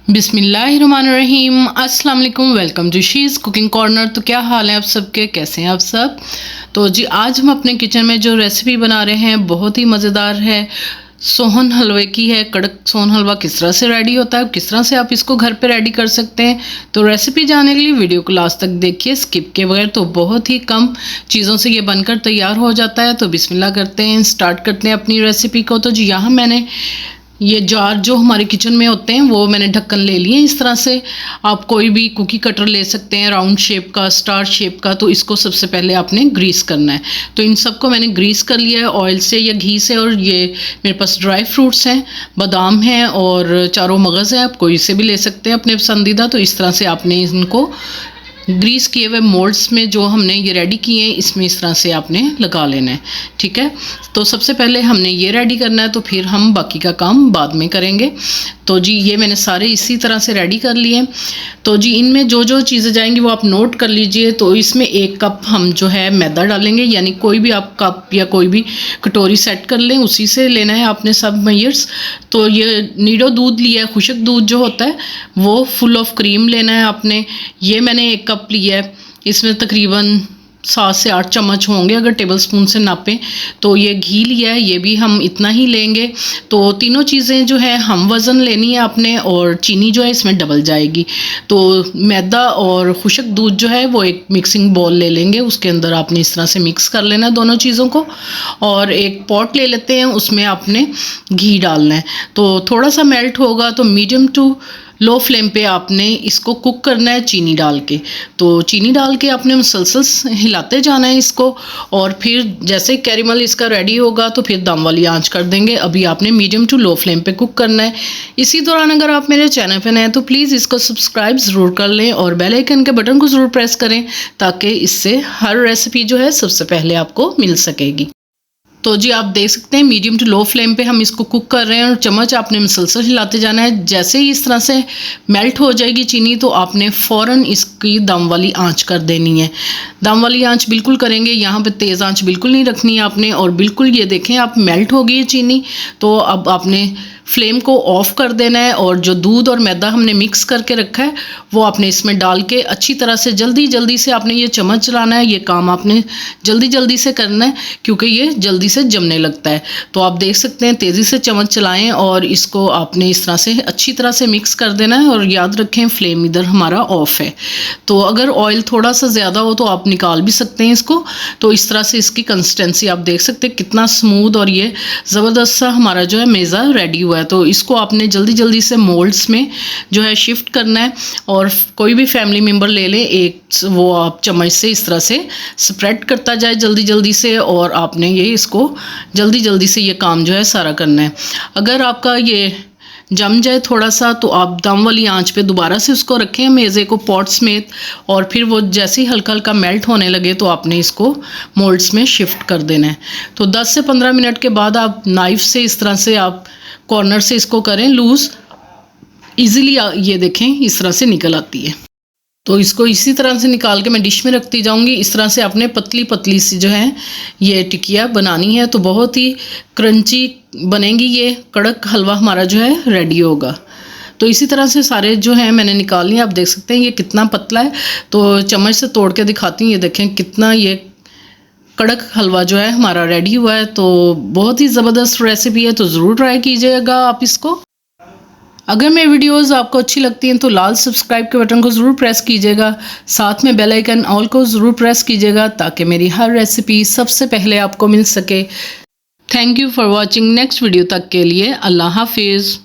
बिस्मिल्लाहिर्रहमानिर्रहीम। अस्सलाम वालेकुम। Welcome to she's cooking corner. तो क्या हाल है आप सबके, कैसे हैं आप सब। तो जी आज हम अपने किचन में जो रेसिपी बना रहे हैं बहुत ही मज़ेदार है, सोहन हलवे की है। कड़क सोहन हलवा किस तरह से रेडी होता है, किस तरह से आप इसको घर पे रेडी कर सकते हैं। तो रेसिपी जानने के लिए वीडियो को लास्ट तक देखिए स्किप के बगैर। तो बहुत ही कम चीज़ों से ये बनकर तैयार हो जाता है। तो बिस्मिल्लाह करते हैं, स्टार्ट करते हैं अपनी रेसिपी को। तो जी यहाँ मैंने ये जार जो हमारे किचन में होते हैं वो मैंने ढक्कन ले लिए। इस तरह से आप कोई भी कुकी कटर ले सकते हैं, राउंड शेप का, स्टार शेप का। तो इसको सबसे पहले आपने ग्रीस करना है। तो इन सबको मैंने ग्रीस कर लिया है ऑयल से या घी से। और ये मेरे पास ड्राई फ्रूट्स हैं, बादाम हैं और चारों मगज़ है, आप कोई से भी ले सकते हैं अपने पसंदीदा। तो इस तरह से आपने इनको ग्रीस किए हुए मोल्ड्स में जो हमने ये रेडी किए हैं इसमें इस तरह से आपने लगा लेना है, ठीक है। तो सबसे पहले हमने ये रेडी करना है, तो फिर हम बाकी का काम बाद में करेंगे। तो जी ये मैंने सारे इसी तरह से रेडी कर लिए। तो जी इनमें जो जो चीज़ें जाएंगी वो आप नोट कर लीजिए। तो इसमें 1 कप हम जो है मैदा डालेंगे, यानी कोई भी आप कप या कोई भी कटोरी सेट कर लें, उसी से लेना है आपने सब मेजर्स। तो ये नीडो दूध लिया है, खुशक दूध जो होता है वो, फुल ऑफ क्रीम लेना है आपने। ये मैंने 1 कप लिया है, इसमें तकरीबन 7 से 8 चम्मच होंगे अगर टेबल स्पून से नापें। तो ये घी लिया है, ये भी हम इतना ही लेंगे। तो तीनों चीज़ें जो है हम वज़न लेनी है आपने, और चीनी जो है इसमें डबल जाएगी। तो मैदा और खुशक दूध जो है वो एक मिक्सिंग बॉल ले लेंगे, उसके अंदर आपने इस तरह से मिक्स कर लेना है दोनों चीज़ों को। और एक पॉट ले लेते हैं, उसमें आपने घी डालना है। तो थोड़ा सा मेल्ट होगा तो मीडियम टू लो फ्लेम पे आपने इसको कुक करना है चीनी डाल के। तो चीनी डाल के आपने मुसलसल हिलाते जाना है इसको। और फिर जैसे कैरेमल इसका रेडी होगा तो फिर दम वाली आंच कर देंगे। अभी आपने मीडियम टू लो फ्लेम पे कुक करना है। इसी दौरान अगर आप मेरे चैनल पे नए हैं तो प्लीज़ इसको सब्सक्राइब ज़रूर कर लें और बेल आइकन के बटन को ज़रूर प्रेस करें, ताकि इससे हर रेसिपी जो है सबसे पहले आपको मिल सकेगी। तो जी आप देख सकते हैं मीडियम टू लो फ्लेम पे हम इसको कुक कर रहे हैं, और चम्मच आपने मुसलसल हिलाते जाना है। जैसे ही इस तरह से मेल्ट हो जाएगी चीनी तो आपने फ़ौरन इसकी दम वाली आंच कर देनी है। दम वाली आंच बिल्कुल करेंगे, यहाँ पे तेज़ आंच बिल्कुल नहीं रखनी है आपने। और बिल्कुल ये देखें आप मेल्ट हो गई है चीनी, तो अब आपने फ्लेम को ऑफ़ कर देना है। और जो दूध और मैदा हमने मिक्स करके रखा है वो आपने इसमें डाल के अच्छी तरह से जल्दी जल्दी से आपने ये चम्मच चलाना है। ये काम आपने जल्दी जल्दी से करना है क्योंकि ये जल्दी से जमने लगता है। तो आप देख सकते हैं तेज़ी से चम्मच चलाएं और इसको आपने इस तरह से अच्छी तरह से मिक्स कर देना है। और याद रखें फ्लेम इधर हमारा ऑफ़ है। तो अगर ऑयल थोड़ा सा ज़्यादा हो तो आप निकाल भी सकते हैं इसको। तो इस तरह से इसकी कंसिस्टेंसी आप देख सकते हैं कितना स्मूथ और ये ज़बरदस्त सा हमारा जो है मेज़ा रेडी हुआ है। तो इसको आपने जल्दी जल्दी से मोल्ड्स में जो है शिफ्ट करना है। और कोई भी फैमिली मेम्बर ले लें, एक वो आप चम्मच से इस तरह से स्प्रेड करता जाए जल्दी जल्दी से, और आपने ये इसको जल्दी जल्दी से ये काम जो है सारा करना है। अगर आपका ये जम जाए थोड़ा सा तो आप दम वाली आंच पे दोबारा से उसको रखें मेज़े को पॉट समेत। और फिर वो जैसे ही हल्का हल्का मेल्ट होने लगे तो आपने इसको मोल्ड्स में शिफ्ट कर देना है। तो 10 से 15 मिनट के बाद आप नाइफ़ से इस तरह से आप कॉर्नर से इसको करें लूज़, ईज़िली ये देखें इस तरह से निकल आती है। तो इसको इसी तरह से निकाल के मैं डिश में रखती जाऊंगी। इस तरह से आपने पतली पतली सी जो है ये टिकिया बनानी है। तो बहुत ही क्रंची बनेगी, ये कड़क हलवा हमारा जो है रेडी होगा। तो इसी तरह से सारे जो हैं मैंने निकाल लिए। आप देख सकते हैं ये कितना पतला है। तो चम्मच से तोड़ के दिखाती हूँ, ये देखें कितना ये कड़क हलवा जो है हमारा रेडी हुआ है। तो बहुत ही ज़बरदस्त रेसिपी है, तो ज़रूर ट्राई कीजिएगा आप इसको। अगर मेरी वीडियोस आपको अच्छी लगती हैं तो लाल सब्सक्राइब के बटन को ज़रूर प्रेस कीजिएगा, साथ में बेल आइकन ऑल को ज़रूर प्रेस कीजिएगा, ताकि मेरी हर रेसिपी सबसे पहले आपको मिल सके। Thank you for watching. Next video तक के लिए अल्लाह हाफिज़।